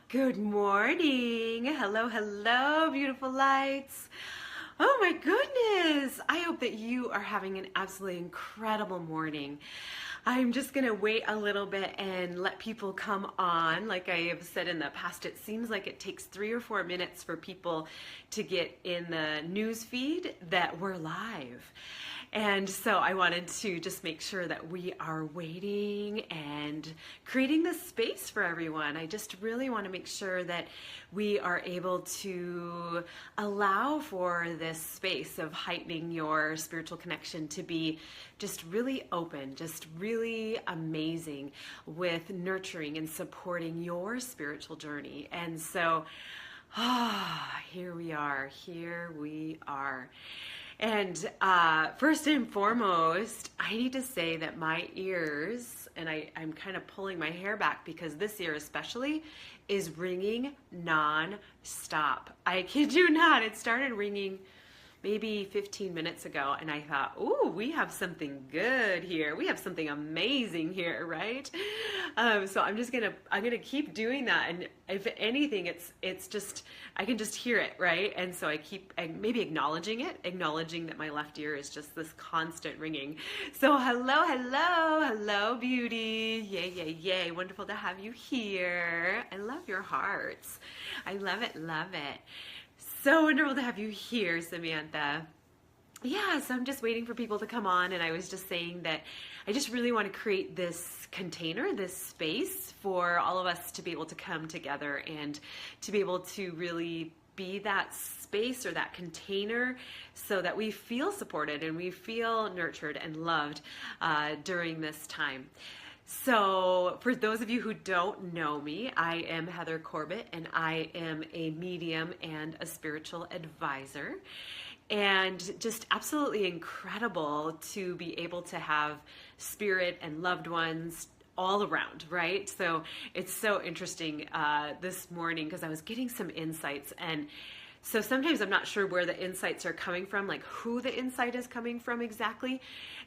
Good morning. Hello, hello, beautiful lights. Oh my goodness. I hope that you are having an absolutely incredible morning. I'm just going to wait a little bit and let people come on. Like I have said in the past, it seems like it takes 3 or 4 minutes for people to get in the news feed that we're live. And so I wanted to just make sure that we are waiting and creating this space for everyone. I just really want to make sure that we are able to allow for this space of heightening your spiritual connection to be just really open, just really amazing with nurturing and supporting your spiritual journey. And so, here we are. And first and foremost, I need to say that my ears, and I'm kind of pulling my hair back because this ear especially is ringing non-stop. I kid you not, it started ringing maybe 15 minutes ago, and I thought, ooh, we have something good here. We have something amazing here, right? So I'm gonna keep doing that, and if anything, it's just, I can just hear it, right? And so I keep maybe acknowledging that my left ear is just this constant ringing. So hello, beauty. Yay, yay, yay. Wonderful to have you here. I love your hearts. I love it. So wonderful to have you here, Samantha. Yeah, so I'm just waiting for people to come on, and I was just saying that I just really want to create this container, this space for all of us to be able to come together and to be able to really be that space or that container so that we feel supported and we feel nurtured and loved during this time. So for those of you who don't know me, I am Heather Corbet, and I am a medium and a spiritual advisor. And just absolutely incredible to be able to have spirit and loved ones all around, right? So it's so interesting this morning because I was getting some insights, and so sometimes I'm not sure where the insights are coming from, like who the insight is coming from exactly.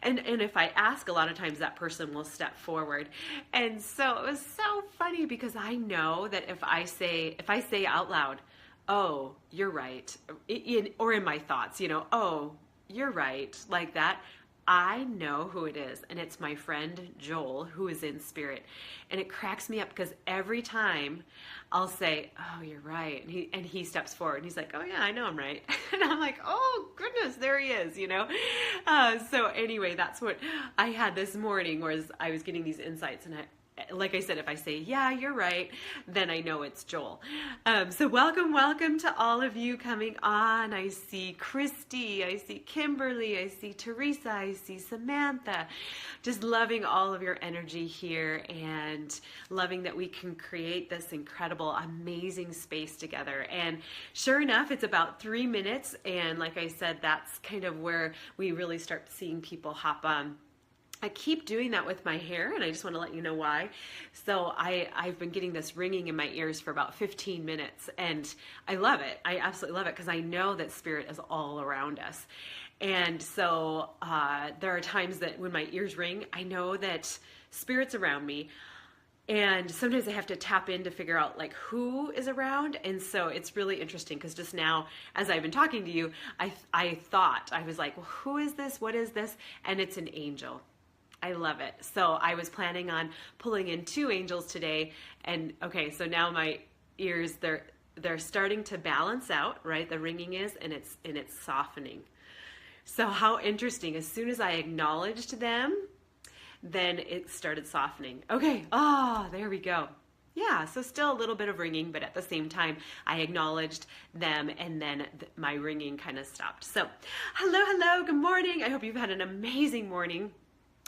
And if I ask, a lot of times that person will step forward. And so it was so funny because I know that if I say out loud, oh, you're right, or in my thoughts, oh, you're right, like that, I know who it is, and it's my friend Joel, who is in spirit. And it cracks me up because every time I'll say, oh, you're right, and he steps forward and he's like, oh yeah, I know I'm right. And I'm like, oh goodness, there he is, so anyway, that's what I had this morning, whereas I was getting these insights, and like I said, if I say, yeah, you're right, then I know it's Joel. So welcome to all of you coming on. I see Christy, I see Kimberly, I see Teresa, I see Samantha. Just loving all of your energy here and loving that we can create this incredible, amazing space together. And sure enough, it's about 3 minutes. And like I said, that's kind of where we really start seeing people hop on. I keep doing that with my hair, and I just want to let you know why. So I've been getting this ringing in my ears for about 15 minutes, and I love it. I absolutely love it because I know that spirit is all around us. And so there are times that when my ears ring, I know that spirit's around me. And sometimes I have to tap in to figure out like who is around. And so it's really interesting because just now, as I've been talking to you, I thought, I was like, well, who is this? What is this? And it's an angel. I love it. So I was planning on pulling in 2 angels today. And okay, so now my ears, they're starting to balance out, right? The ringing is, and it's softening. So how interesting. As soon as I acknowledged them, then it started softening. Okay, there we go. Yeah, so still a little bit of ringing, but at the same time, I acknowledged them, and then my ringing kind of stopped. So hello, good morning. I hope you've had an amazing morning.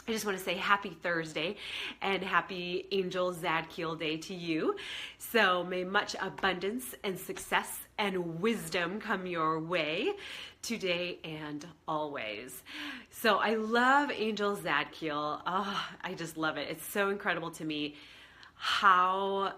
I just want to say happy Thursday and happy Angel Zadkiel Day to you. So may much abundance and success and wisdom come your way today and always. So I love Angel Zadkiel. Oh, I just love it. It's so incredible to me. how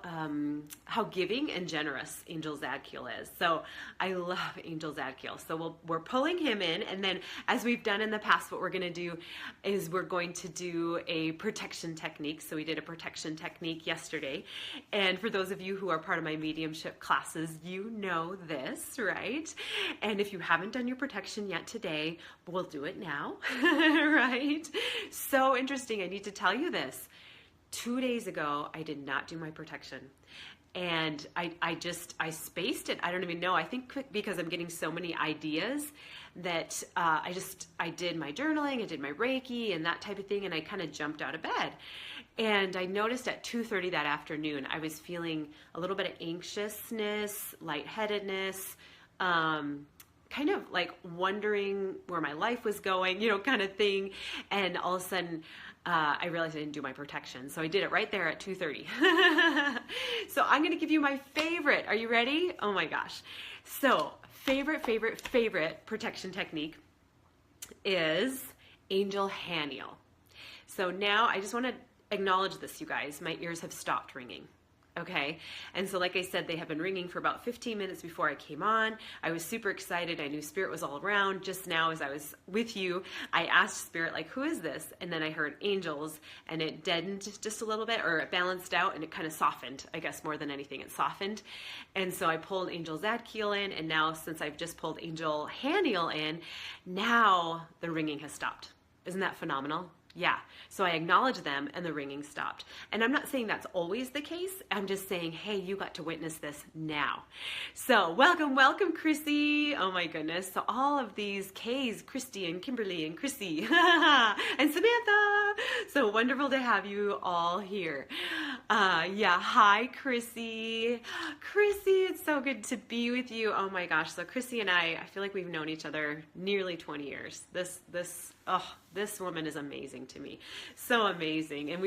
giving and generous Angel Zadkiel is. So I love Angel Zadkiel. So we're pulling him in, and then as we've done in the past, what we're going to do is we're going to do a protection technique. So we did a protection technique yesterday, and for those of you who are part of my mediumship classes, you know this, right? And if you haven't done your protection yet today, we'll do it now, right? So interesting. I need to tell you this. 2 days ago, I did not do my protection. And I spaced it. I don't even know. I think because I'm getting so many ideas that I did my journaling, I did my Reiki and that type of thing, and I kind of jumped out of bed. And I noticed at 2:30 that afternoon, I was feeling a little bit of anxiousness, lightheadedness, kind of like wondering where my life was going, kind of thing. And all of a sudden, I realized I didn't do my protection. So I did it right there at 2:30. So I'm going to give you my favorite. Are you ready? Oh my gosh. So favorite protection technique is Angel Haniel. So now I just want to acknowledge this, you guys. My ears have stopped ringing. Okay. And so like I said, they have been ringing for about 15 minutes before I came on. I was super excited. I knew Spirit was all around. Just now as I was with you, I asked Spirit, like, who is this? And then I heard angels, and it deadened just a little bit, or it balanced out, and it kind of softened, I guess more than anything, it softened. And so I pulled Angel Zadkiel in, and now since I've just pulled Angel Haniel in, now the ringing has stopped. Isn't that phenomenal? Yeah. So I acknowledge them and the ringing stopped. And I'm not saying that's always the case. I'm just saying, hey, you got to witness this now. So welcome, Chrissy. Oh my goodness. So all of these K's, Christy and Kimberly and Chrissy and Samantha. So wonderful to have you all here. Yeah. Hi, Chrissy. Chrissy, it's so good to be with you. Oh my gosh. So Chrissy and I feel like we've known each other nearly 20 years. This woman is amazing to me. So amazing. And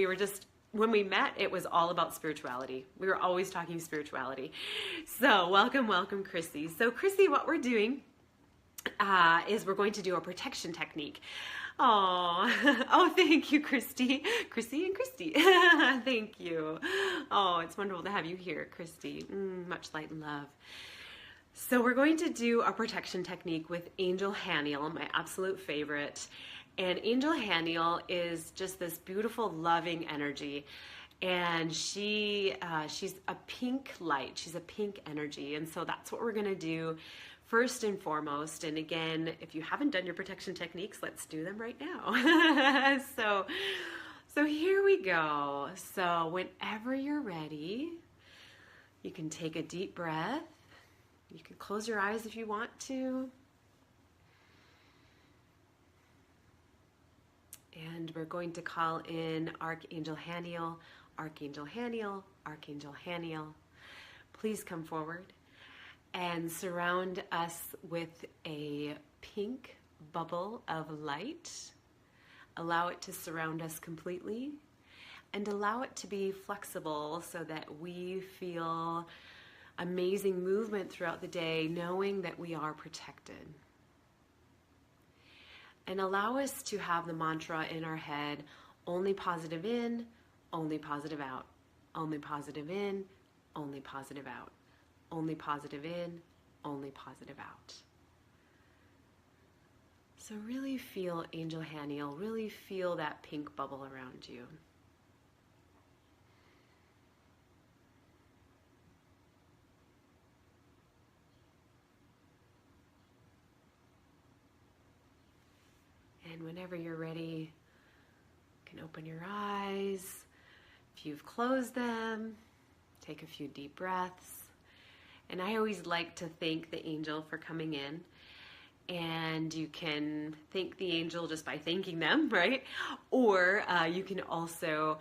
when we met, it was all about spirituality. We were always talking spirituality. So welcome, Chrissy. So Chrissy, what we're doing is we're going to do a protection technique. Oh, thank you, Christy and Christy. Thank you. Oh, it's wonderful to have you here, Christy. Much light and love. So we're going to do a protection technique with Angel Haniel, my absolute favorite. And Angel Haniel is just this beautiful, loving energy. And she's a pink light. She's a pink energy. And so that's what we're going to do first and foremost. And again, if you haven't done your protection techniques, let's do them right now. So here we go. So whenever you're ready, you can take a deep breath. You can close your eyes if you want to. And we're going to call in Archangel Haniel, Archangel Haniel, Archangel Haniel. Please come forward and surround us with a pink bubble of light. Allow it to surround us completely and allow it to be flexible so that we feel amazing movement throughout the day, knowing that we are protected. And allow us to have the mantra in our head, only positive in, only positive out. Only positive in, only positive out. Only positive in, only positive out. So really feel Angel Haniel, really feel that pink bubble around you. And whenever you're ready, you can open your eyes. If you've closed them, take a few deep breaths. And I always like to thank the angel for coming in. And you can thank the angel just by thanking them, right? Or you can also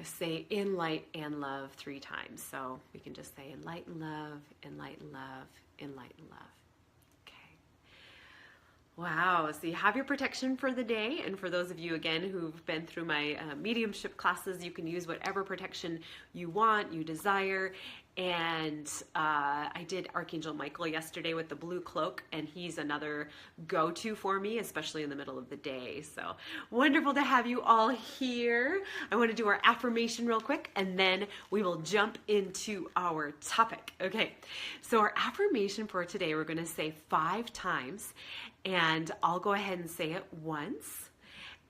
say in light and love 3 times. So we can just say in light and love, in light and love, in light and love. Wow. So you have your protection for the day. And for those of you, again, who've been through my mediumship classes, you can use whatever protection you want, you desire. And I did Archangel Michael yesterday with the blue cloak, and he's another go-to for me, especially in the middle of the day. So wonderful to have you all here. I want to do our affirmation real quick, and then we will jump into our topic. Okay, so our affirmation for today, we're going to say 5 times, and I'll go ahead and say it once.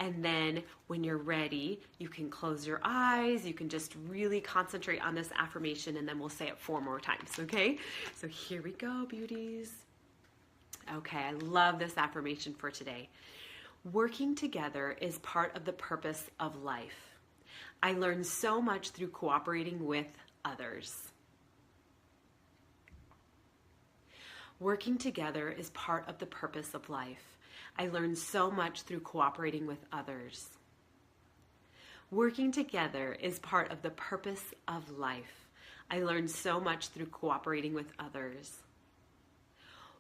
And then when you're ready, you can close your eyes. You can just really concentrate on this affirmation, and then we'll say it 4 more times, okay? So here we go, beauties. Okay, I love this affirmation for today. Working together is part of the purpose of life. I learn so much through cooperating with others. Working together is part of the purpose of life. I learned so much through cooperating with others. Working together is part of the purpose of life. I learned so much through cooperating with others.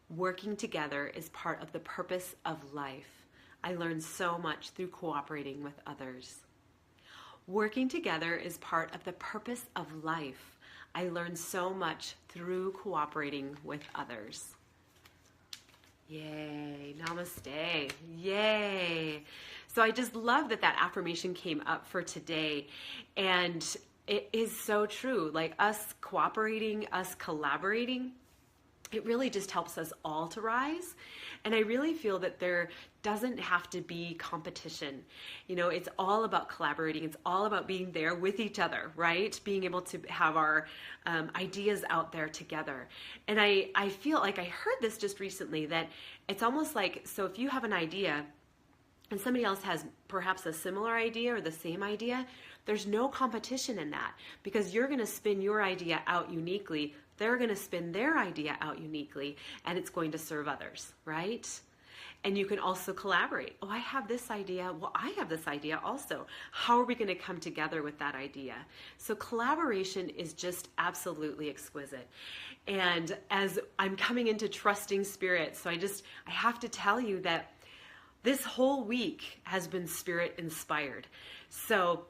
Working together is part of the purpose of life. I learned so much through cooperating with others. Working together is part of the purpose of life. I learned so much through cooperating with others. Yay, namaste, yay. So I just love that that affirmation came up for today, and it is so true. Like us cooperating, us collaborating, it really just helps us all to rise. And I really feel that there doesn't have to be competition. You know, it's all about collaborating. It's all about being there with each other, right? Being able to have our ideas out there together. And I feel like I heard this just recently, that it's almost like, so if you have an idea and somebody else has perhaps a similar idea or the same idea, there's no competition in that, because you're going to spin your idea out uniquely. They're going to spin their idea out uniquely, and it's going to serve others, right? And you can also collaborate. Oh, I have this idea. Well, I have this idea also. How are we going to come together with that idea? So collaboration is just absolutely exquisite. And as I'm coming into trusting spirit, so I have to tell you that this whole week has been spirit inspired. So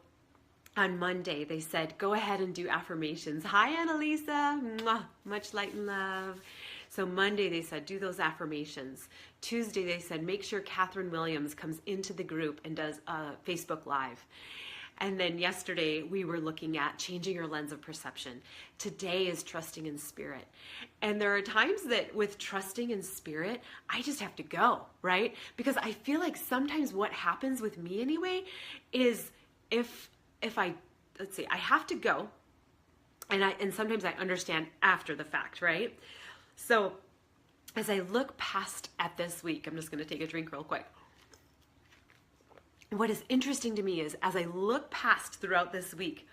on Monday, they said, go ahead and do affirmations. Hi, Annalisa. Mwah. Much light and love. So Monday, they said, do those affirmations. Tuesday, they said, make sure Catherine Williams comes into the group and does a Facebook Live. And then yesterday, we were looking at changing your lens of perception. Today is trusting in spirit. And there are times that with trusting in spirit, I just have to go, right? Because I feel like sometimes what happens with me anyway is if I have to go, and sometimes I understand after the fact, right? So as I look past at this week, I'm just going to take a drink real quick. What is interesting to me is as I look past throughout this week,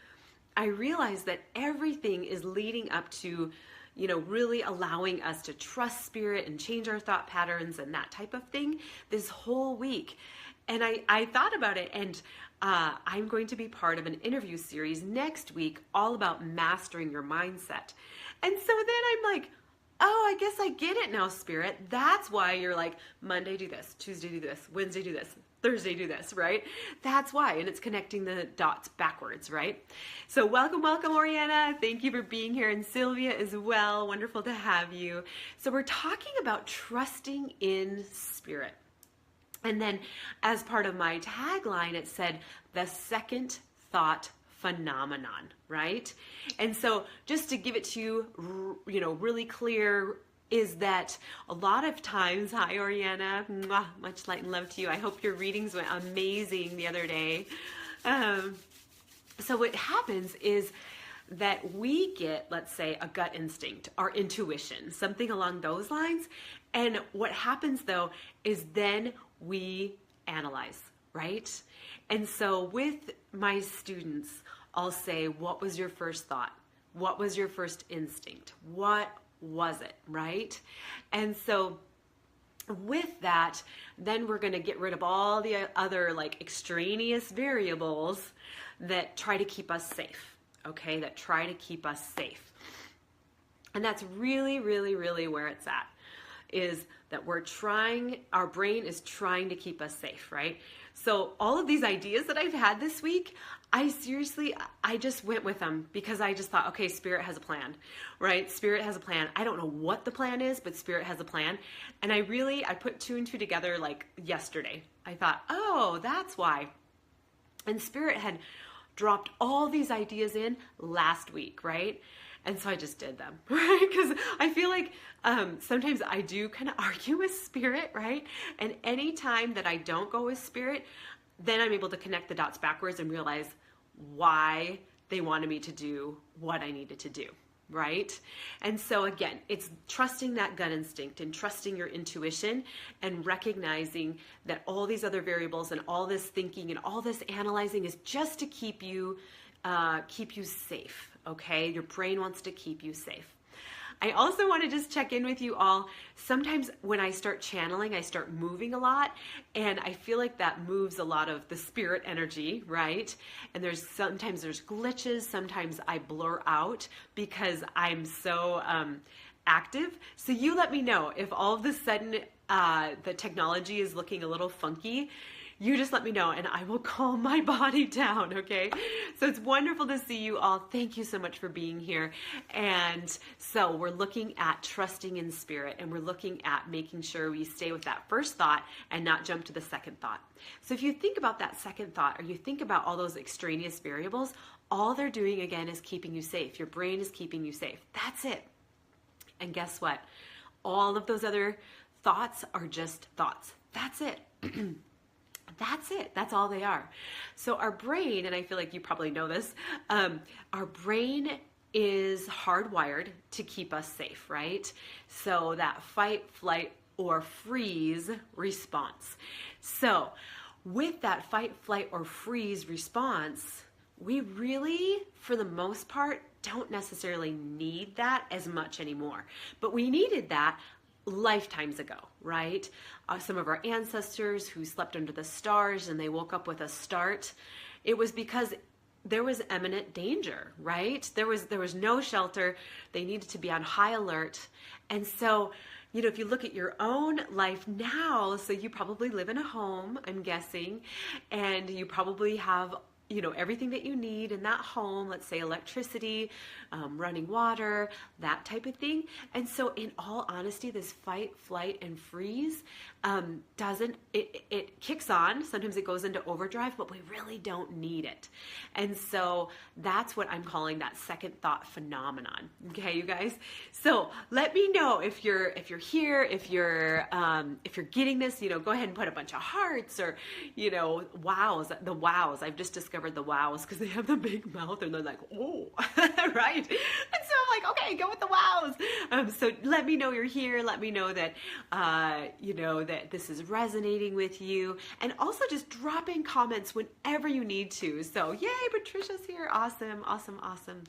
I realize that everything is leading up to, you know, really allowing us to trust spirit and change our thought patterns and that type of thing this whole week. And I thought about it, and I'm going to be part of an interview series next week all about mastering your mindset. And so then I'm like, oh, I guess I get it now, Spirit. That's why you're like, Monday do this, Tuesday do this, Wednesday do this, Thursday do this, right? That's why, and it's connecting the dots backwards, right? So welcome, Oriana. Thank you for being here, and Sylvia as well. Wonderful to have you. So we're talking about trusting in spirit. And then as part of my tagline, it said the second thought phenomenon, right? And so just to give it to you, really clear, is that a lot of times, hi Oriana, mwah, much light and love to you. I hope your readings went amazing the other day. So what happens is that we get, let's say, a gut instinct or intuition, something along those lines. And what happens though is then we analyze, right? And so with my students, I'll say, what was your first thought? What was your first instinct? What was it, right? And so with that, then we're going to get rid of all the other like extraneous variables that try to keep us safe, okay? That try to keep us safe. And that's really, really, really where it's at. is that our brain is trying to keep us safe, right? So all of these ideas that I've had this week, I just went with them because I just thought, okay, Spirit has a plan, right? Spirit has a plan. I don't know what the plan is, but Spirit has a plan. And I put two and two together like yesterday. I thought, oh, that's why. And Spirit had dropped all these ideas in last week, right? And so I just did them, right? Because I feel like sometimes I do kind of argue with Spirit, right? And anytime that I don't go with Spirit, then I'm able to connect the dots backwards and realize why they wanted me to do what I needed to do, right? And so again, it's trusting that gut instinct and trusting your intuition and recognizing that all these other variables and all this thinking and all this analyzing is just to keep you safe. Okay, your brain wants to keep you safe. I also want to just check in with you all. Sometimes when I start channeling, I start moving a lot, and I feel like that moves a lot of the spirit energy, right? And sometimes there's glitches, sometimes I blur out because I'm so active. So you let me know if all of a sudden the technology is looking a little funky. You just let me know and I will calm my body down, okay? So it's wonderful to see you all. Thank you so much for being here. And so we're looking at trusting in Spirit, and we're looking at making sure we stay with that first thought and not jump to the second thought. So if you think about that second thought, or you think about all those extraneous variables, all they're doing again is keeping you safe. Your brain is keeping you safe. That's it. And guess what? All of those other thoughts are just thoughts. That's it. That's it. That's all they are. So our brain, and I feel like you probably know this, our brain is hardwired to keep us safe, right? So that fight, flight, or freeze response. So with that fight, flight, or freeze response, we really, for the most part, don't necessarily need that as much anymore. But we needed that lifetimes ago, right? Some of our ancestors who slept under the stars and they woke up with a start, it was because there was imminent danger, right? There was no shelter. They needed to be on high alert. And so, if you look at your own life now, so you probably live in a home, I'm guessing, and you probably have everything that you need in that home, let's say electricity, running water, that type of thing. And so in all honesty, this fight, flight, and freeze it kicks on. Sometimes it goes into overdrive, but we really don't need it. And so that's what I'm calling that second thought phenomenon. Okay, you guys? So let me know if you're here, if you're getting this, go ahead and put a bunch of hearts or, wows, the wows. I've just discovered the wows because they have the big mouth and they're like, oh, right? And so I'm like, okay, go with the wows. So let me know you're here. Let me know that, that this is resonating with you, and also just drop in comments whenever you need to. So yay, Patricia's here. Awesome, awesome, awesome.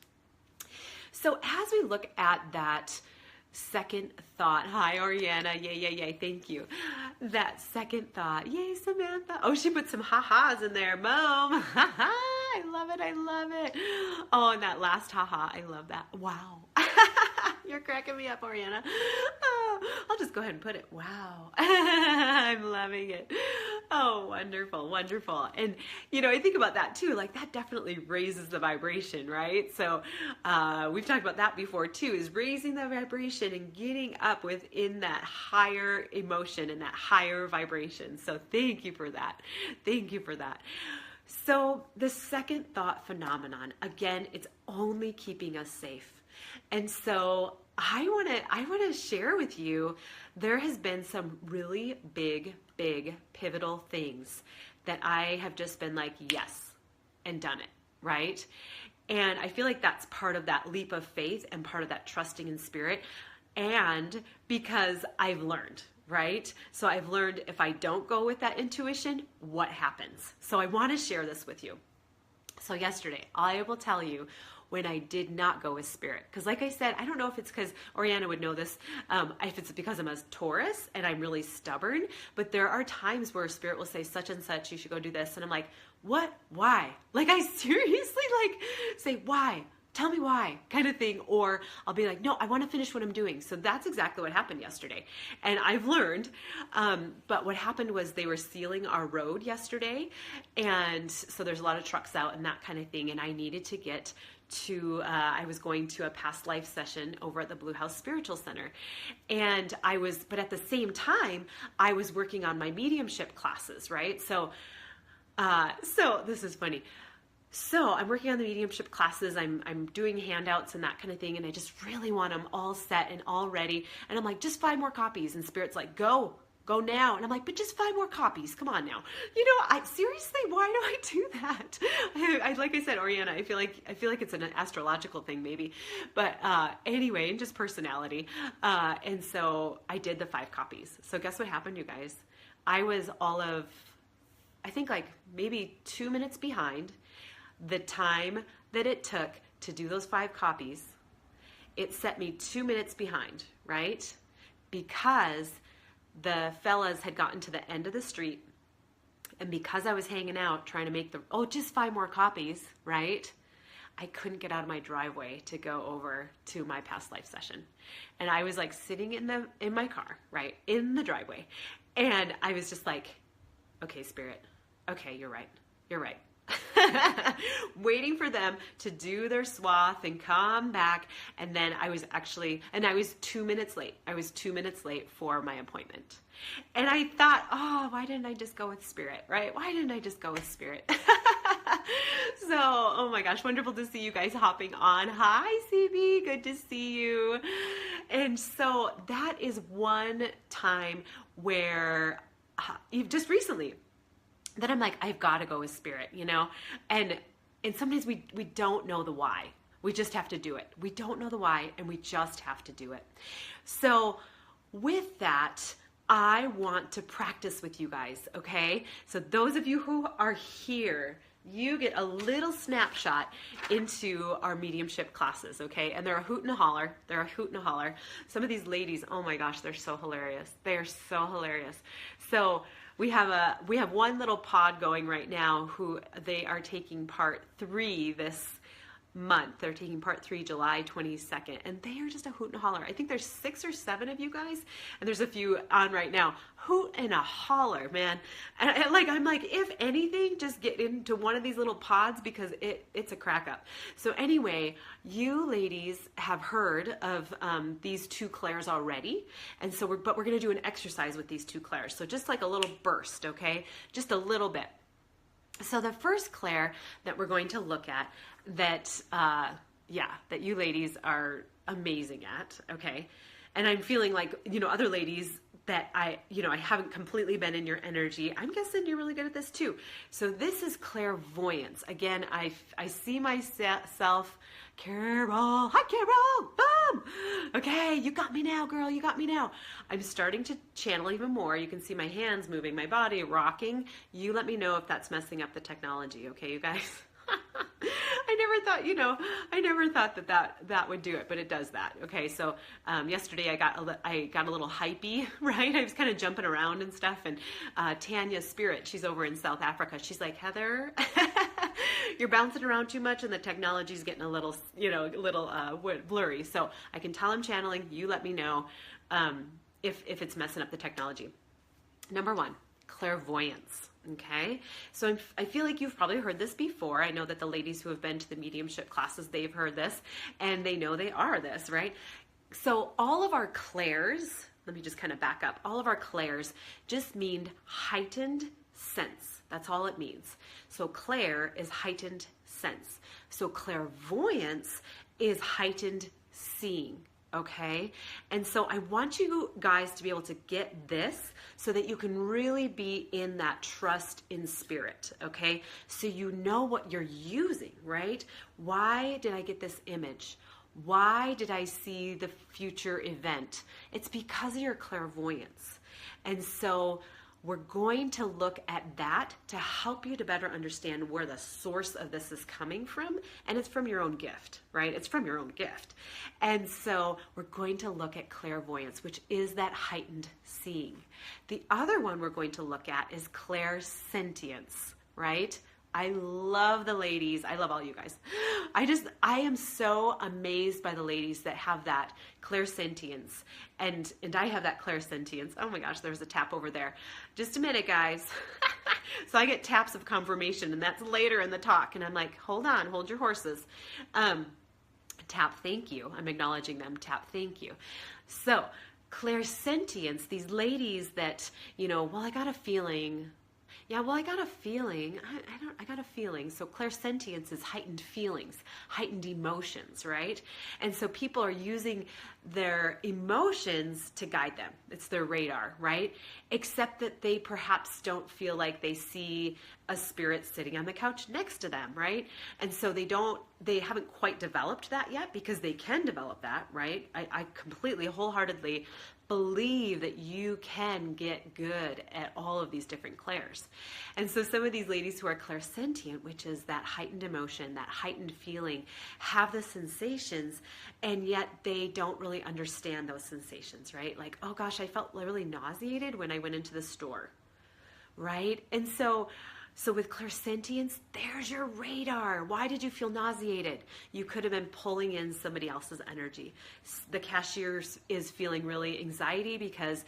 So as we look at that second thought, hi Oriana, yay, yay, yay, thank you. That second thought, yay Samantha. Oh, she put some ha-has in there, Mom. I love it, I love it. Oh, and that last ha-ha, I love that. Wow. You're cracking me up, Oriana. Oh, I'll just go ahead and put it. Wow. I'm loving it. Oh, wonderful, wonderful. And, I think about that too. Like that definitely raises the vibration, right? So we've talked about that before too, is raising the vibration and getting up within that higher emotion and that higher vibration. So thank you for that. Thank you for that. So the second thought phenomenon, again, it's only keeping us safe. And so I want to share with you, there has been some really big pivotal things that I have just been like, yes, and done it, right? And I feel like that's part of that leap of faith and part of that trusting in Spirit. And because I've learned, right? So I've learned if I don't go with that intuition, what happens? So I want to share this with you. So yesterday, I will tell you when I did not go with Spirit. Because like I said, I don't know if it's because, Oriana would know this, if it's because I'm a Taurus and I'm really stubborn, but there are times where Spirit will say such and such, you should go do this. And I'm like, what? Why? Like I seriously say, why? tell me why, kind of thing. Or I'll be like, no, I want to finish what I'm doing. So that's exactly what happened yesterday. And I've learned, but what happened was they were sealing our road yesterday. And so there's a lot of trucks out and that kind of thing. And I needed to get to, I was going to a past life session over at the Blue House Spiritual Center. And but at the same time, I was working on my mediumship classes, right? So this is funny. So I'm working on the mediumship classes. I'm doing handouts and that kind of thing. And I just really want them all set and all ready. And I'm like, just 5 more copies. And Spirit's like, go now. And I'm like, but just 5 more copies. Come on now. Seriously, why do I do that? Like I said, Oriana, I feel like it's an astrological thing maybe. But anyway, just personality. And so I did the 5 copies. So guess what happened, you guys? I was I think like maybe 2 minutes behind the time that it took to do those 5 copies. It set me 2 minutes behind, right? Because the fellas had gotten to the end of the street, and because I was hanging out trying to make just 5 more copies, right? I couldn't get out of my driveway to go over to my past life session. And I was like sitting in my car, right? In the driveway. And I was just like, okay, Spirit. Okay, you're right. Waiting for them to do their swath and come back. And then I was 2 minutes late. I was 2 minutes late for my appointment. And I thought, why didn't I just go with Spirit, right? Why didn't I just go with Spirit? So, oh my gosh, wonderful to see you guys hopping on. Hi, CB, good to see you. And so that is one time where just recently, that I'm like, I've got to go with Spirit, and sometimes we don't know the why. We just have to do it. We don't know the why, and we just have to do it. So with that, I want to practice with you guys, okay? So those of you who are here, you get a little snapshot into our mediumship classes, okay? And they're a hoot and a holler. Some of these ladies, oh my gosh, they're so hilarious. They are so hilarious. So we have one little pod going right now who they are taking part 3 this month. They're taking part 3 July 22nd, and they are just a hoot and a holler. I think there's 6 or 7 of you guys, and there's a few on right now. Hoot and a holler, man. And I'm like, if anything, just get into one of these little pods because it's a crack up. So anyway, you ladies have heard of these 2 clairs already, and so we're going to do an exercise with these 2 clairs. So just like a little burst, okay? Just a little bit. So the first clair that we're going to look at that you ladies are amazing at, okay? And I'm feeling like, other ladies that I haven't completely been in your energy. I'm guessing you're really good at this too. So this is clairvoyance. Again, I see myself, Carol, hi Carol, boom. Okay, you got me now, girl, you got me now. I'm starting to channel even more. You can see my hands moving, my body rocking. You let me know if that's messing up the technology, okay, you guys? I never thought that would do it, but it does that. Okay, so yesterday I got a little hypey, right? I was kind of jumping around and stuff, and Tanya Spirit, she's over in South Africa. She's like, Heather, you're bouncing around too much, and the technology's getting a little blurry. So I can tell I'm channeling. You let me know if it's messing up the technology. Number 1, clairvoyance. Okay, so I feel like you've probably heard this before. I know that the ladies who have been to the mediumship classes, they've heard this, and they know they are this, right? So all of our clairs, let me just kind of back up. All of our clairs just mean heightened sense. That's all it means. So clair is heightened sense. So clairvoyance is heightened seeing. Okay, and so I want you guys to be able to get this so that you can really be in that trust in Spirit, okay? So you know what you're using, right? Why did I get this image? Why did I see the future event? It's because of your clairvoyance. And so we're going to look at that to help you to better understand where the source of this is coming from. And it's from your own gift, right? It's from your own gift. And so we're going to look at clairvoyance, which is that heightened seeing. The other one we're going to look at is clairsentience, right? I love the ladies. I love all you guys. I am so amazed by the ladies that have that clairsentience. And I have that clairsentience. Oh my gosh, there's a tap over there. Just a minute, guys. So I get taps of confirmation, and that's later in the talk. And I'm like, hold on, hold your horses. Tap, thank you. I'm acknowledging them. Tap, thank you. So clairsentience, these ladies that, well, I got a feeling. Yeah, well, I got a feeling. I got a feeling. So clairsentience is heightened feelings, heightened emotions, right? And so people are using their emotions to guide them. It's their radar, right? Except that they perhaps don't feel like they see a spirit sitting on the couch next to them, right? And so they haven't quite developed that yet, because they can develop that, right? I completely, wholeheartedly believe that you can get good at all of these different clairs. And so some of these ladies who are clairsentient, which is that heightened emotion, that heightened feeling, have the sensations, and yet they don't really understand those sensations, right? Like, oh gosh, I felt really nauseated when I went into the store, right? And so with clairsentience, there's your radar. Why did you feel nauseated? You could have been pulling in somebody else's energy. The cashier is feeling really anxiety because,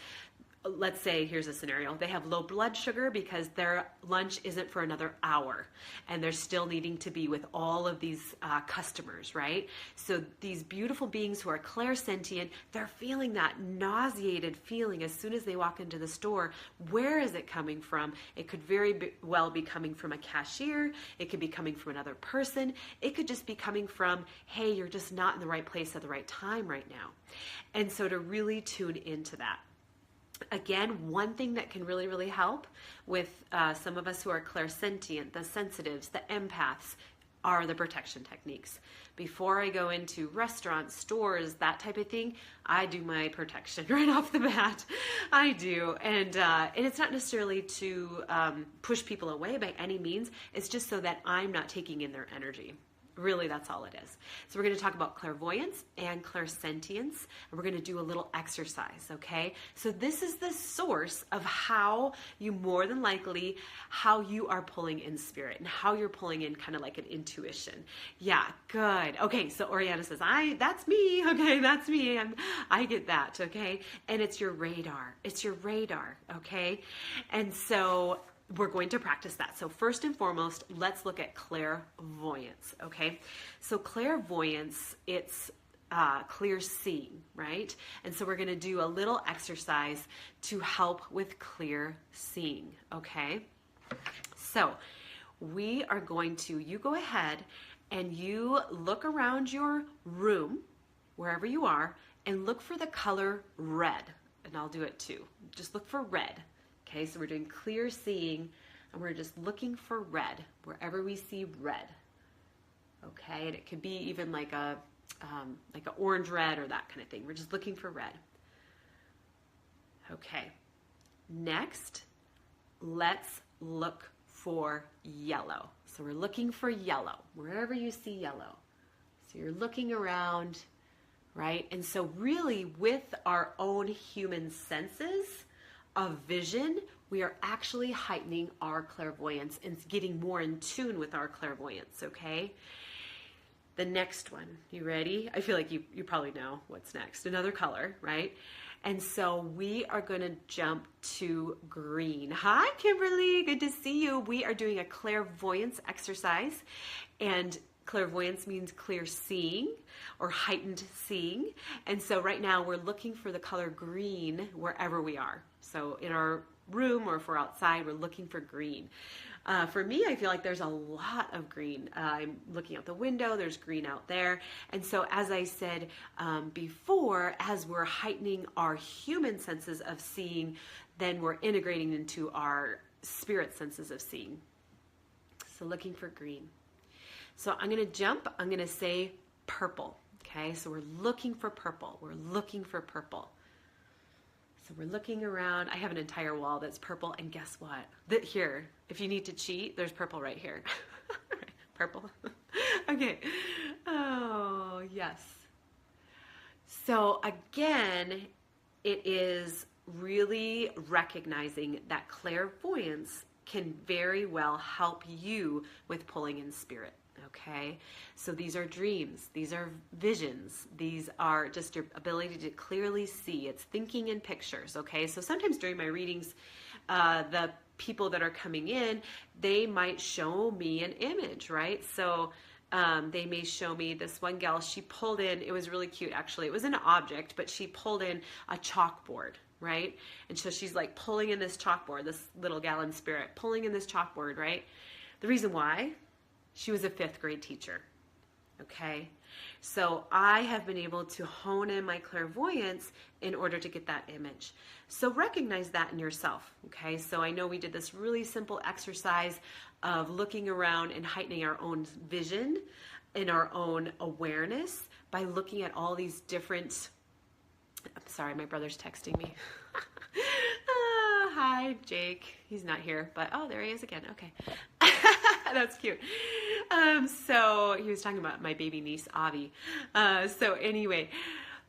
let's say, here's a scenario. They have low blood sugar because their lunch isn't for another hour, and they're still needing to be with all of these customers, right? So these beautiful beings who are clairsentient, they're feeling that nauseated feeling as soon as they walk into the store. Where is it coming from? It could very well be coming from a cashier. It could be coming from another person. It could just be coming from, hey, you're just not in the right place at the right time right now. And so to really tune into that. Again, one thing that can really, really help with some of us who are clairsentient, the sensitives, the empaths, are the protection techniques. Before I go into restaurants, stores, that type of thing, I do my protection right off the bat. I do. And it's not necessarily to push people away by any means. It's just so that I'm not taking in their energy. Really, that's all it is. So we're going to talk about clairvoyance and clairsentience, and we're going to do a little exercise, okay? So this is the source of how you more than likely, how you are pulling in spirit and how you're pulling in kind of like an intuition. Yeah, good. Okay, so Oriana says, that's me. Okay, that's me. I get that, okay? And it's your radar. It's your radar, okay? And so we're going to practice that. So first and foremost, let's look at clairvoyance, okay? So clairvoyance, it's clear seeing, right? And so we're going to do a little exercise to help with clear seeing, okay? So we are going to, you go ahead and you look around your room, wherever you are, and look for the color red. And I'll do it too. Just look for red. Okay, so we're doing clear seeing, and we're just looking for red wherever we see red. Okay, and it could be even like a orange red or that kind of thing. We're just looking for red. Okay, next, let's look for yellow. So we're looking for yellow wherever you see yellow. So you're looking around, right? And so really, with our own human senses of vision, we are actually heightening our clairvoyance and getting more in tune with our clairvoyance, okay? The next one, you ready? I feel like you probably know what's next. Another color, right? And so we are going to jump to green. Hi, Kimberly. Good to see you. We are doing a clairvoyance exercise, and clairvoyance means clear seeing or heightened seeing. And so right now we're looking for the color green wherever we are. So in our room or if we're outside, we're looking for green. For me, I feel like there's a lot of green. I'm looking out the window, there's green out there. And so as I said before, as we're heightening our human senses of seeing, then we're integrating into our spirit senses of seeing. So looking for green. So I'm going to jump, I'm going to say purple. Okay, so we're looking for purple. We're looking for purple. So we're looking around. I have an entire wall that's purple, and guess what? Here, if you need to cheat, there's purple right here. Purple. Okay. Oh, yes. So again, it is really recognizing that clairvoyance can very well help you with pulling in spirit. Okay, so these are dreams, these are visions, these are just your ability to clearly see. It's thinking in pictures. Okay, so sometimes during my readings, the people that are coming in, they might show me an image, right? So they may show me this one gal, she pulled in, it was really cute actually, it was an object, but she pulled in a chalkboard, right? And so she's like pulling in this chalkboard, this little gal in spirit, pulling in this chalkboard, right? The reason why, she was a 5th grade teacher. Okay, so I have been able to hone in my clairvoyance in order to get that image. So recognize that in yourself. Okay, so I know we did this really simple exercise of looking around and heightening our own vision and our own awareness by looking at all these different, I'm sorry, my brother's texting me. Hi, Jake. He's not here, but oh, there he is again. Okay. That's cute. So he was talking about my baby niece, Avi. So anyway,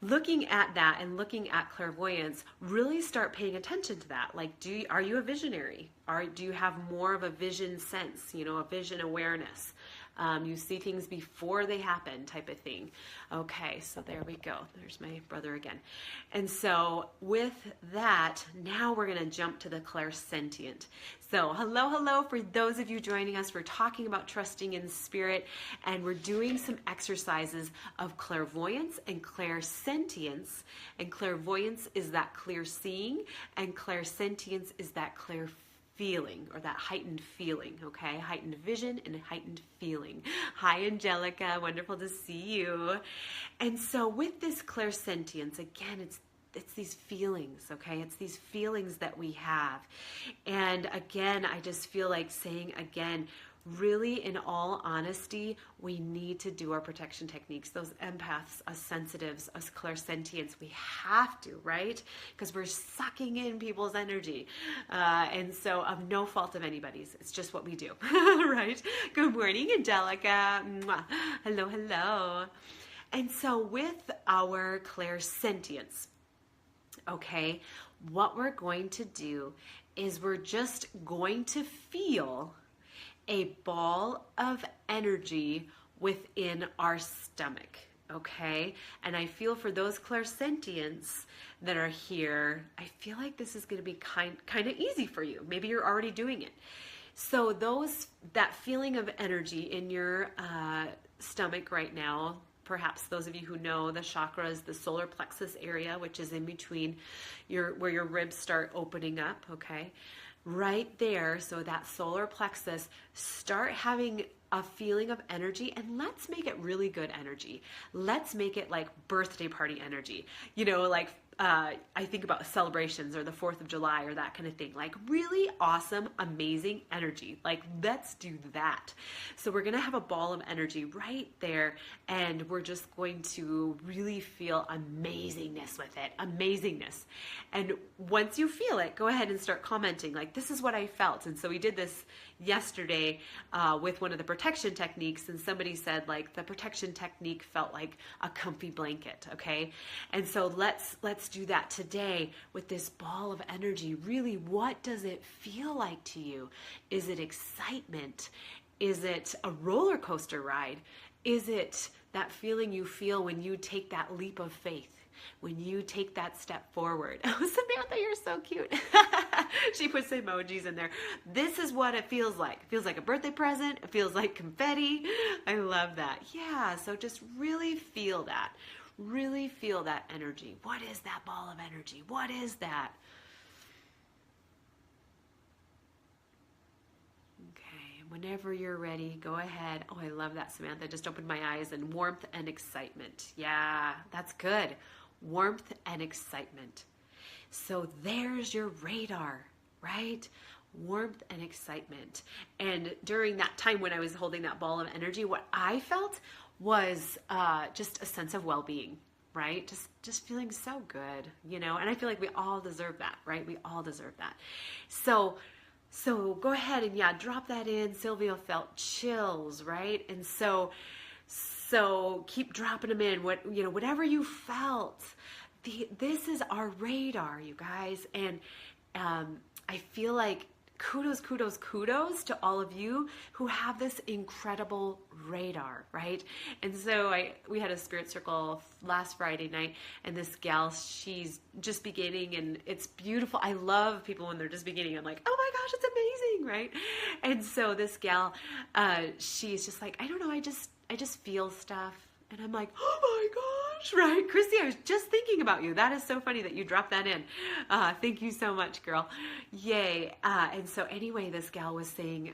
looking at that and looking at clairvoyance, really start paying attention to that. Like, are you a visionary? Do you have more of a vision sense, a vision awareness? You see things before they happen type of thing. Okay, so there we go. There's my brother again. And so with that, now we're going to jump to the clairsentient. So hello for those of you joining us. We're talking about trusting in spirit, and we're doing some exercises of clairvoyance and clairsentience. And clairvoyance is that clear seeing, and clairsentience is that clear feeling, or that heightened feeling. Okay, heightened vision and heightened feeling. Hi, Angelica, wonderful to see you. And so with this clairsentience, again, it's these feelings. Okay, it's these feelings that we have. And again, I just feel like saying again, really, in all honesty, we need to do our protection techniques. Those empaths, us sensitives, us clairsentients, we have to, right? Because we're sucking in people's energy. And so of no fault of anybody's. It's just what we do, right? Good morning, Angelica. Mwah. Hello, hello. And so with our clairsentience, okay, what we're going to do is we're just going to feel a ball of energy within our stomach, okay? And I feel for those clairsentients that are here, I feel like this is going to be kind of easy for you. Maybe you're already doing it. So that feeling of energy in your stomach right now, perhaps those of you who know the chakras, the solar plexus area, which is in between where your ribs start opening up, okay? Right there, so that solar plexus, start having a feeling of energy, and let's make it really good energy. Let's make it like birthday party energy. Like I think about celebrations or the 4th of July or that kind of thing. Like really awesome, amazing energy. Like let's do that. So we're going to have a ball of energy right there, and we're just going to really feel amazingness with it. Amazingness. And once you feel it, go ahead and start commenting like, this is what I felt. And so we did this yesterday with one of the protection techniques, and somebody said like the protection technique felt like a comfy blanket. Okay. And so let's do that today with this ball of energy. Really, what does it feel like to you? Is it excitement? Is it a roller coaster ride? Is it that feeling you feel when you take that leap of faith? When you take that step forward. Oh, Samantha, you're so cute. She puts emojis in there. This is what it feels like. It feels like a birthday present. It feels like confetti. I love that. Yeah, so just really feel that. Really feel that energy. What is that ball of energy? What is that? Okay, whenever you're ready, go ahead. Oh, I love that, Samantha. I just opened my eyes, and warmth and excitement. Yeah, that's good. Warmth and excitement. So there's your radar, right? Warmth and excitement. And during that time when I was holding that ball of energy, what I felt was just a sense of well-being, right? Just feeling so good, and I feel like we all deserve that, right? We all deserve that. So go ahead and drop that in. Sylvia felt chills, right? And so keep dropping them in. Whatever you felt, this is our radar, you guys. And I feel like kudos, kudos, kudos to all of you who have this incredible radar, right? And so we had a spirit circle last Friday night, and this gal, she's just beginning, and it's beautiful. I love people when they're just beginning. I'm like, oh my gosh, it's amazing, right? And so this gal, she's just like, I don't know, I just feel stuff. And I'm like, oh my gosh, right? Christy, I was just thinking about you. That is so funny that you dropped that in. Thank you so much, girl. Yay. And so anyway, this gal was saying,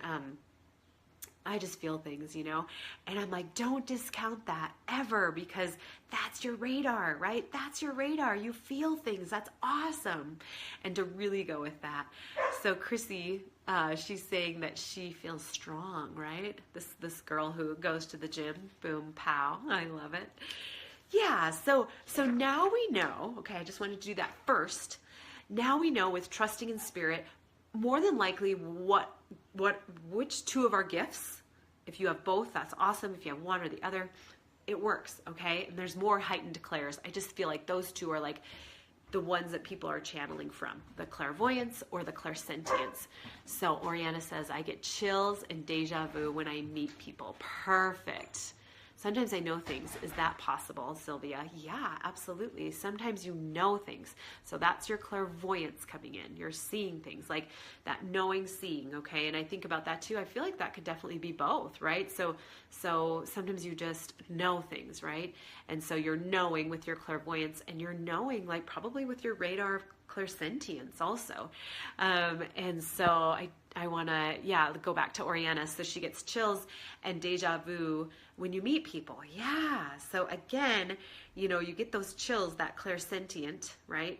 I just feel things, you know? And I'm like, don't discount that ever, because that's your radar, right? That's your radar. You feel things. That's awesome. And to really go with that. So Chrissy, she's saying that she feels strong, right? This girl who goes to the gym, boom, pow. I love it. Yeah, so now we know, okay, I just wanted to do that first. Now we know with trusting in spirit, more than likely which two of our gifts, if you have both, that's awesome. If you have one or the other, it works, okay? And there's more heightened clairs. I just feel like those two are like the ones that people are channeling from, the clairvoyance or the clairsentience. So Oriana says, I get chills and deja vu when I meet people. Perfect. Sometimes I know things. Is that possible, Sylvia? Yeah, absolutely. Sometimes you know things. So that's your clairvoyance coming in. You're seeing things, like that knowing, seeing, okay? And I think about that too. I feel like that could definitely be both, right? So sometimes you just know things, right? And so you're knowing with your clairvoyance, and you're knowing like probably with your radar of clairsentience also. And so I want to, go back to Oriana. So she gets chills and deja vu when you meet people. Yeah. So again, you get those chills, that clairsentient, right?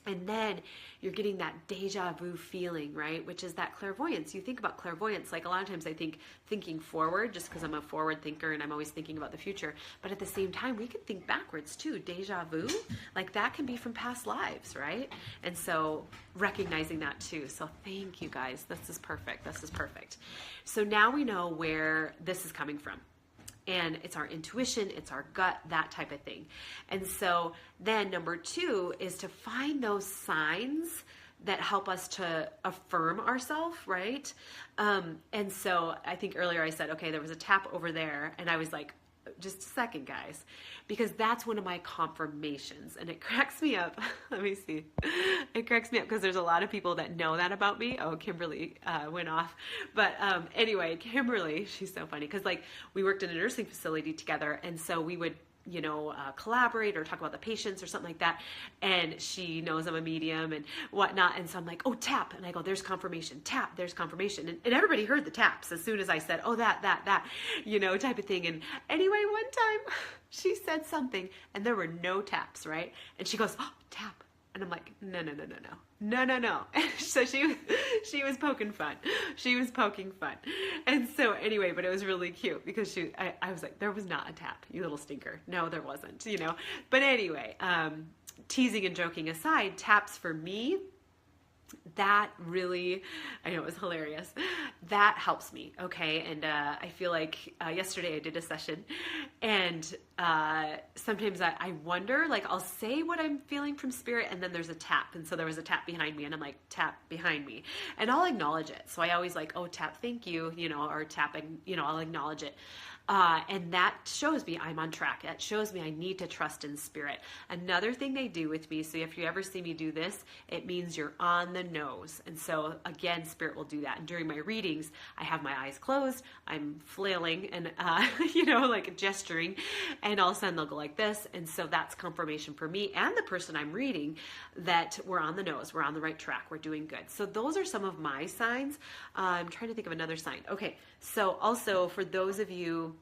And then you're getting that deja vu feeling, right? Which is that clairvoyance. You think about clairvoyance, like a lot of times I think thinking forward, just because I'm a forward thinker and I'm always thinking about the future. But at the same time, we can think backwards too. Deja vu, like that can be from past lives, right? And so recognizing that too. So thank you guys. This is perfect. This is perfect. So now we know where this is coming from. And it's our intuition, it's our gut, that type of thing. And so then number 2 is to find those signs that help us to affirm ourselves, right? And so I think earlier I said, okay, there was a tap over there. And I was like, just a second, guys, because that's one of my confirmations. And it cracks me up. Let me see. It cracks me up because there's a lot of people that know that about me. Oh, Kimberly went off. But anyway, Kimberly, she's so funny because like we worked in a nursing facility together. And so we would collaborate or talk about the patients or something like that. And she knows I'm a medium and whatnot. And so I'm like, oh, tap. And I go, there's confirmation. Tap, there's confirmation. And everybody heard the taps as soon as I said, oh, that, type of thing. And anyway, one time she said something and there were no taps, right? And she goes, oh, tap. And I'm like, no. So she was poking fun. She was poking fun. And so anyway, but it was really cute because I was like, there was not a tap, you little stinker. No, there wasn't, But anyway, teasing and joking aside, taps for me, that really, I know it was hilarious. That helps me, okay? And I feel like yesterday I did a session and sometimes I wonder, like I'll say what I'm feeling from spirit and then there's a tap. And so there was a tap behind me and I'm like, tap behind me. And I'll acknowledge it. So I always like, oh, tap, thank you, or tapping, I'll acknowledge it. And that shows me I'm on track. That shows me I need to trust in spirit. Another thing they do with me, so if you ever see me do this, it means you're on the nose. And so again, spirit will do that. And during my readings, I have my eyes closed, I'm flailing and, like gesturing, and all of a sudden they'll go like this. And so that's confirmation for me and the person I'm reading that we're on the nose, we're on the right track, we're doing good. So those are some of my signs. I'm trying to think of another sign. Okay. So also for those of you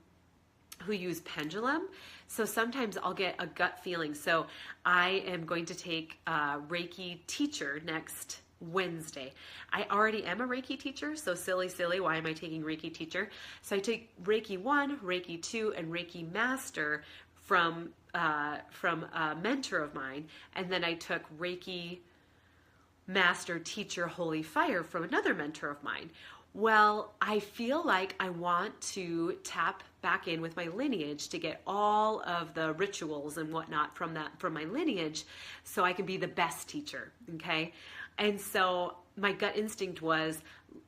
who use pendulum, so sometimes I'll get a gut feeling. So I am going to take a Reiki teacher next Wednesday. I already am a Reiki teacher, so silly, why am I taking Reiki teacher? So I take Reiki 1, Reiki 2, and Reiki Master from a mentor of mine, and then I took Reiki Master Teacher Holy Fire from another mentor of mine. Well, I feel like I want to tap back in with my lineage to get all of the rituals and whatnot from my lineage so I can be the best teacher, okay? And so my gut instinct was,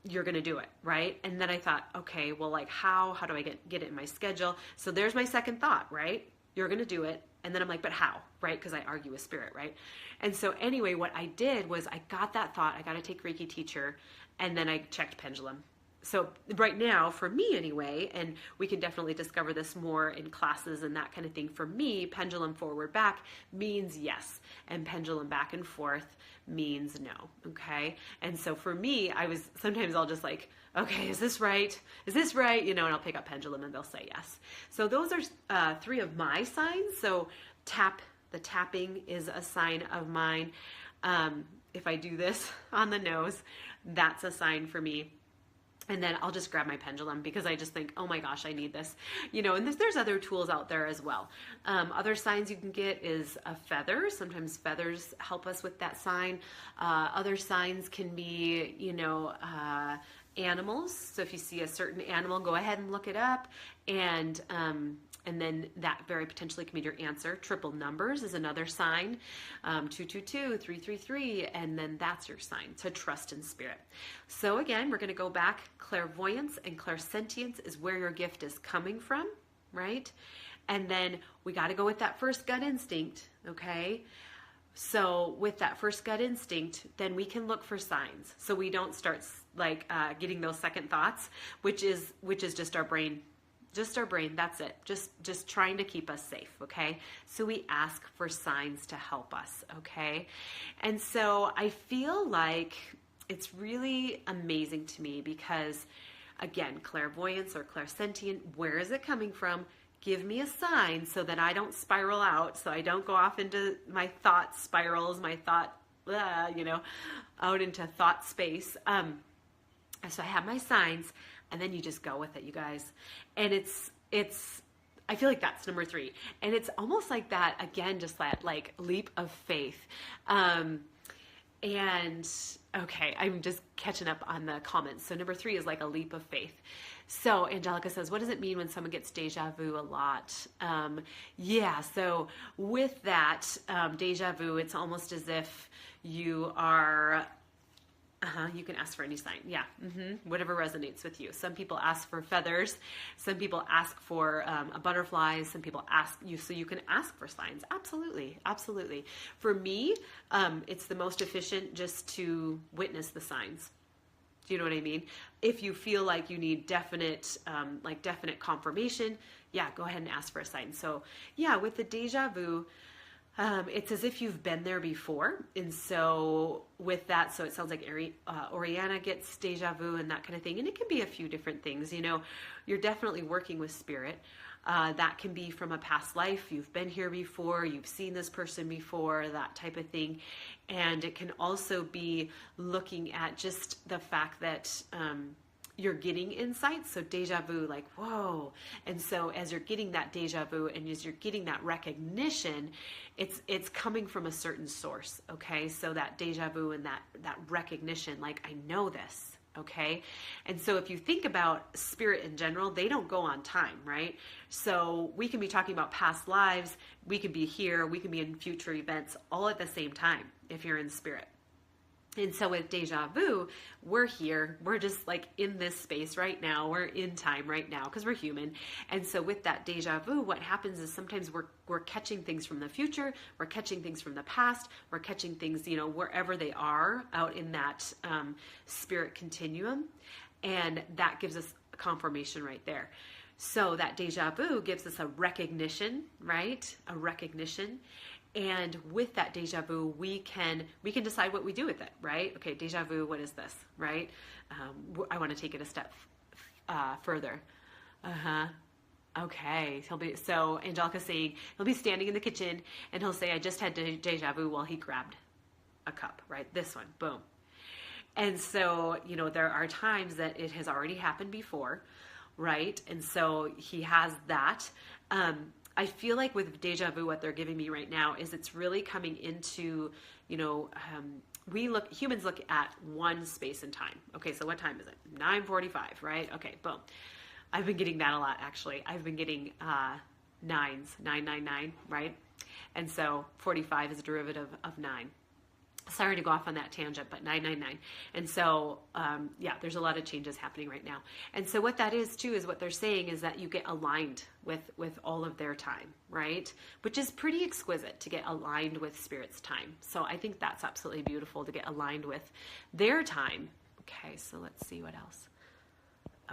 you're going to do it, right? And then I thought, okay, well, like how do I get it in my schedule? So there's my second thought, right? You're going to do it. And then I'm like, but how, right? Because I argue with spirit, right? And so anyway, what I did was I got that thought, I got to take Reiki teacher, and then I checked pendulum. So right now, for me anyway, and we can definitely discover this more in classes and that kind of thing, for me, pendulum forward back means yes, and pendulum back and forth means no, okay? And so for me, sometimes I'll just like, okay, is this right? Is this right? You know, and I'll pick up pendulum and they'll say yes. So those are 3 of my signs. So the tapping is a sign of mine. If I do this on the nose, that's a sign for me. And then I'll just grab my pendulum because I just think, oh my gosh, I need this, you know, and there's other tools out there as well. Other signs you can get is a feather. Sometimes feathers help us with that sign. Other signs can be, you know, animals. So if you see a certain animal, go ahead and look it up. And then that very potentially can be your answer. Triple numbers is another sign. 222, 333, and then that's your sign to trust in spirit. So again, we're going to go back. Clairvoyance and clairsentience is where your gift is coming from, right? And then we got to go with that first gut instinct, okay? So with that first gut instinct, then we can look for signs. So we don't start like getting those second thoughts, which is just our brain. Just our brain, that's it. Just trying to keep us safe, okay? So we ask for signs to help us, okay? And so I feel like it's really amazing to me because, again, clairvoyance or clairsentient, where is it coming from? Give me a sign so that I don't spiral out, so I don't go off into my thought spirals, out into thought space. So I have my signs. And then you just go with it, you guys. And it's I feel like that's number 3. And it's almost like that, again, just that like leap of faith. And okay, I'm just catching up on the comments. So number 3 is like a leap of faith. So Angelica says, what does it mean when someone gets deja vu a lot? Yeah, so with that deja vu, it's almost as if you are... you can ask for any sign. Yeah. Whatever resonates with you. Some people ask for feathers. Some people ask for a butterfly. Some people ask you, so you can ask for signs. Absolutely. Absolutely. For me, it's the most efficient just to witness the signs. Do you know what I mean? If you feel like you need definite confirmation, yeah, go ahead and ask for a sign. So yeah, with the deja vu, it's as if you've been there before. And so with that, so it sounds like Oriana gets deja vu and that kind of thing. And it can be a few different things. You know, you're definitely working with spirit. That can be from a past life. You've been here before. You've seen this person before, that type of thing. And it can also be looking at just the fact that, you're getting insights. So deja vu, like, whoa. And so as you're getting that deja vu and as you're getting that recognition, it's coming from a certain source. Okay. So that deja vu and that recognition, like, I know this. Okay. And so if you think about spirit in general, they don't go on time, right? So we can be talking about past lives. We could be here. We can be in future events all at the same time if you're in spirit. And so with deja vu, we're here. We're just like in this space right now. We're in time right now because we're human. And so with that deja vu, what happens is sometimes we're catching things from the future. We're catching things from the past. We're catching things, you know, wherever they are out in that spirit continuum. And that gives us a confirmation right there. So that deja vu gives us a recognition, right? A recognition. And with that deja vu, we can decide what we do with it, right? Okay, deja vu, what is this, right? I want to take it a step further. Okay, so Angelica's saying he'll be standing in the kitchen and he'll say, I just had deja vu while he grabbed a cup, right? This one, boom. And so, you know, there are times that it has already happened before, right? And so he has that. I feel like with deja vu, what they're giving me right now is it's really coming into, you know, humans look at one space and time. Okay, so what time is it? 9:45, right? Okay, boom. I've been getting that a lot, actually. I've been getting 999, right? And so 45 is a derivative of 9. Sorry to go off on that tangent, but 999. And so, yeah, there's a lot of changes happening right now. And so what that is too, is what they're saying is that you get aligned with all of their time, right? Which is pretty exquisite, to get aligned with Spirit's time. So I think that's absolutely beautiful, to get aligned with their time. Okay, so let's see what else.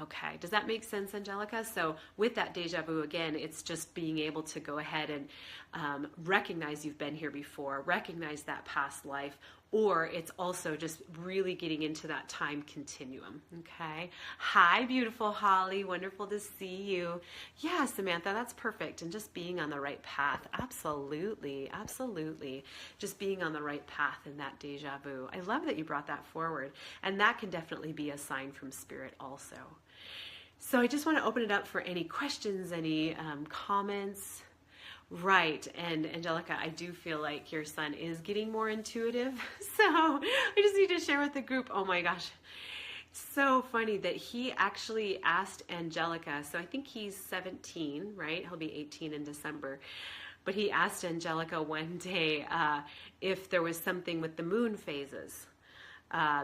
Okay, does that make sense, Angelica? So with that deja vu, again, it's just being able to go ahead and recognize you've been here before, recognize that past life, or it's also just really getting into that time continuum, okay? Hi, beautiful Holly. Wonderful to see you. Yeah, Samantha, that's perfect. And just being on the right path. Absolutely, absolutely. Just being on the right path in that deja vu. I love that you brought that forward. And that can definitely be a sign from Spirit also. So I just want to open it up for any questions, any comments. Right, and Angelica, I do feel like your son is getting more intuitive, so I just need to share with the group, oh my gosh, so funny that he actually asked Angelica, so I think he's 17, right? He'll be 18 in December, but he asked Angelica one day if there was something with the moon phases.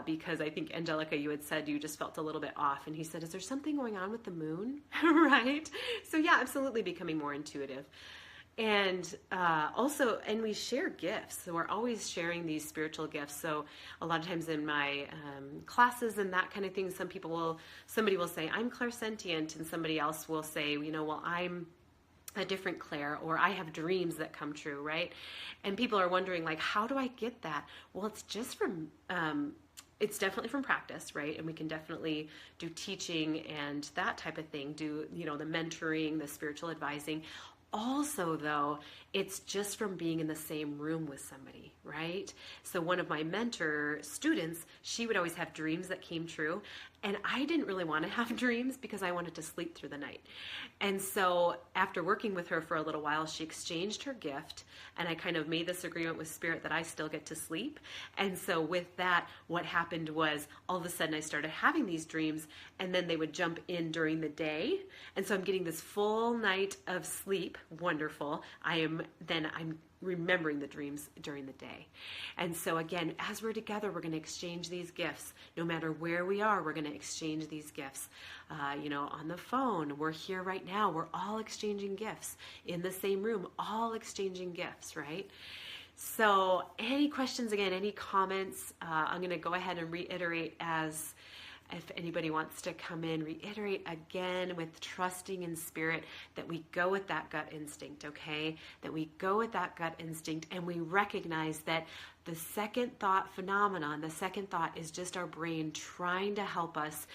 Because I think, Angelica, you had said you just felt a little bit off. And he said, is there something going on with the moon? Right? So yeah, absolutely becoming more intuitive. And also, and we share gifts. So we're always sharing these spiritual gifts. So a lot of times in my classes and that kind of thing, somebody will say, I'm clairsentient. And somebody else will say, well, I'm a different Claire, or I have dreams that come true, right? And people are wondering, like, how do I get that? Well, it's just from, it's definitely from practice, right? And we can definitely do teaching and that type of thing, do, the mentoring, the spiritual advising. Also, though, it's just from being in the same room with somebody, right? So one of my mentor students, she would always have dreams that came true. And I didn't really want to have dreams because I wanted to sleep through the night. And so after working with her for a little while, she exchanged her gift. And I kind of made this agreement with Spirit that I still get to sleep. And so with that, what happened was all of a sudden I started having these dreams, and then they would jump in during the day. And so I'm getting this full night of sleep. Wonderful. I'm remembering the dreams during the day. And so again, as we're together, we're going to exchange these gifts. No matter where we are, we're going to exchange these gifts. On the phone, we're here right now. We're all exchanging gifts in the same room, all exchanging gifts, right? So any questions, again, any comments, I'm going to go ahead and reiterate as if anybody wants to come in, reiterate again with trusting in Spirit that we go with that gut instinct, okay? That we go with that gut instinct, and we recognize that the second thought phenomenon, the second thought is just our brain trying to help us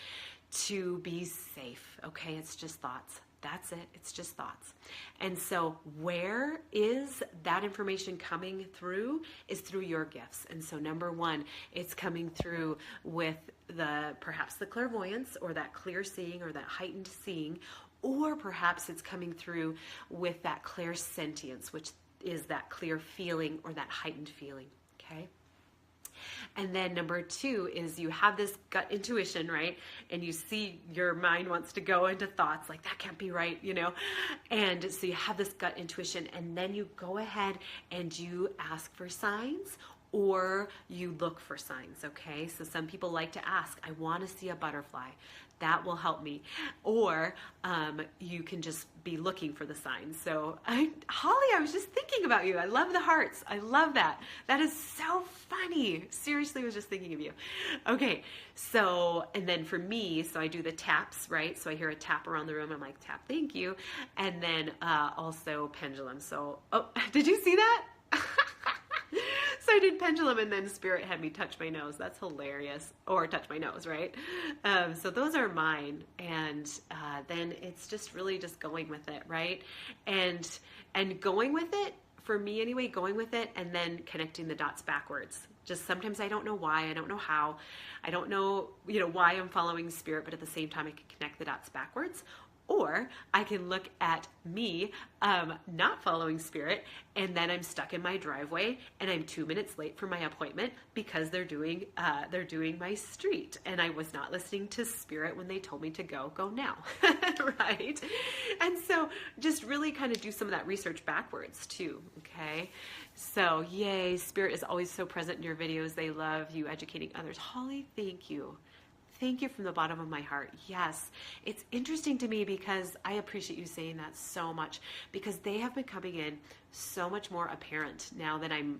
to be safe, okay? It's just thoughts. That's it. It's just thoughts. And so where is that information coming through is through your gifts. And so number one, it's coming through with perhaps the clairvoyance, or that clear seeing, or that heightened seeing, or perhaps it's coming through with that clairsentience, which is that clear feeling or that heightened feeling. Okay. And then number two is you have this gut intuition, right? And you see your mind wants to go into thoughts like, that can't be right, And so you have this gut intuition, and then you go ahead and you ask for signs, or you look for signs, okay? So some people like to ask, I want to see a butterfly. That will help me. Or you can just be looking for the signs. So Holly, I was just thinking about you. I love the hearts. I love that. That is so funny. Seriously, I was just thinking of you. Okay, so, and then for me, so I do the taps, right? So I hear a tap around the room. I'm like, tap, thank you. And then also pendulum. So, did you see that? So I did pendulum, and then Spirit had me touch my nose. That's hilarious. Or touch my nose, right? So those are mine. And then it's just really just going with it, right? And going with it, for me anyway, going with it, and then connecting the dots backwards. Just sometimes I don't know why, I don't know how, I don't know, why I'm following Spirit, but at the same time I can connect the dots backwards. Or I can look at me not following Spirit, and then I'm stuck in my driveway and I'm 2 minutes late for my appointment because they're doing my street, and I was not listening to Spirit when they told me to go now. Right? And so just really kind of do some of that research backwards too. Okay. So yay, Spirit is always so present in your videos. They love you educating others. Holly, thank you. Thank you from the bottom of my heart. Yes, it's interesting to me because I appreciate you saying that so much, because they have been coming in so much more apparent now that I'm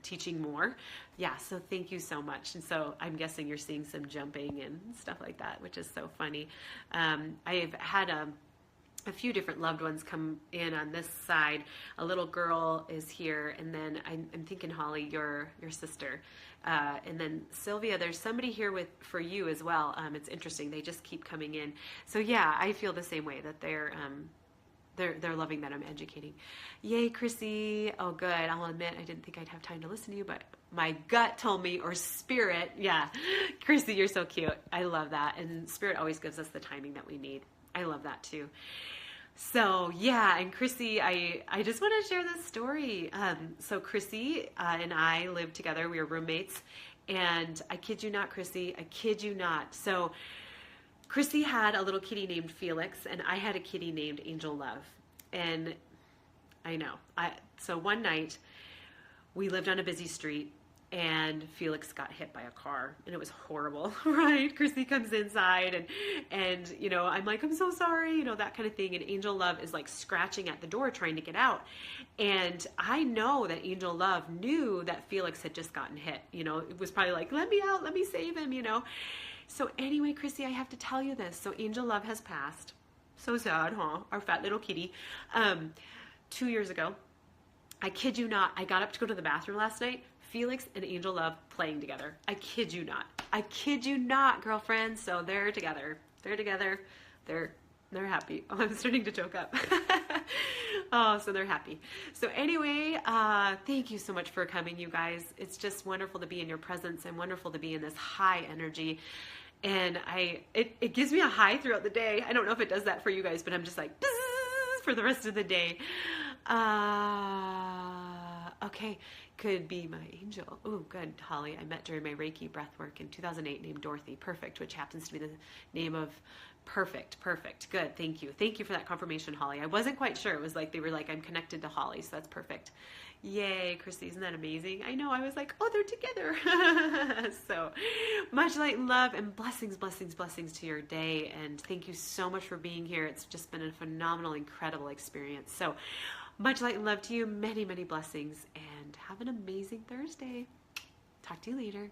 teaching more. Yeah, so thank you so much. And so I'm guessing you're seeing some jumping and stuff like that, which is so funny. I've had a few different loved ones come in on this side. A little girl is here, and then I'm thinking, Holly, your sister, and then Sylvia. There's somebody here for you as well. It's interesting; they just keep coming in. So yeah, I feel the same way, that they're loving that I'm educating. Yay, Chrissy! Oh, good. I'll admit I didn't think I'd have time to listen to you, but my gut told me, or Spirit. Yeah, Chrissy, you're so cute. I love that, and Spirit always gives us the timing that we need. I love that too. So yeah, and Chrissy, I just want to share this story. So Chrissy and I lived together. We were roommates, and I kid you not, Chrissy, I kid you not. So Chrissy had a little kitty named Felix, and I had a kitty named Angel Love. And I know, so one night we lived on a busy street, and Felix got hit by a car, and it was horrible, right? Chrissy comes inside, and you know, I'm like, I'm so sorry, you know, that kind of thing. And Angel Love is like scratching at the door trying to get out. And I know that Angel Love knew that Felix had just gotten hit. You know, it was probably like, let me out, let me save him, you know. So anyway, Chrissy, I have to tell you this. So Angel Love has passed. So sad, huh? Our fat little kitty. 2 years ago, I kid you not, I got up to go to the bathroom last night. Felix and Angel Love playing together. I kid you not. I kid you not, girlfriend. So they're together. They're together. They're happy. Oh, I'm starting to choke up. Oh, so they're happy. So anyway, thank you so much for coming, you guys. It's just wonderful to be in your presence and wonderful to be in this high energy. And it gives me a high throughout the day. I don't know if it does that for you guys, but I'm just like for the rest of the day. Okay, could be my angel. Oh, good, Holly. I met during my Reiki breathwork in 2008 named Dorothy. Perfect, which happens to be the name of Perfect. Good, thank you. Thank you for that confirmation, Holly. I wasn't quite sure. It was like, they were like, I'm connected to Holly, so that's perfect. Yay, Christy, isn't that amazing? I know, I was like, oh, they're together. So much light and love, and blessings to your day. And thank you so much for being here. It's just been a phenomenal, incredible experience. So much light and love to you. Many, many blessings, and have an amazing Thursday. Talk to you later.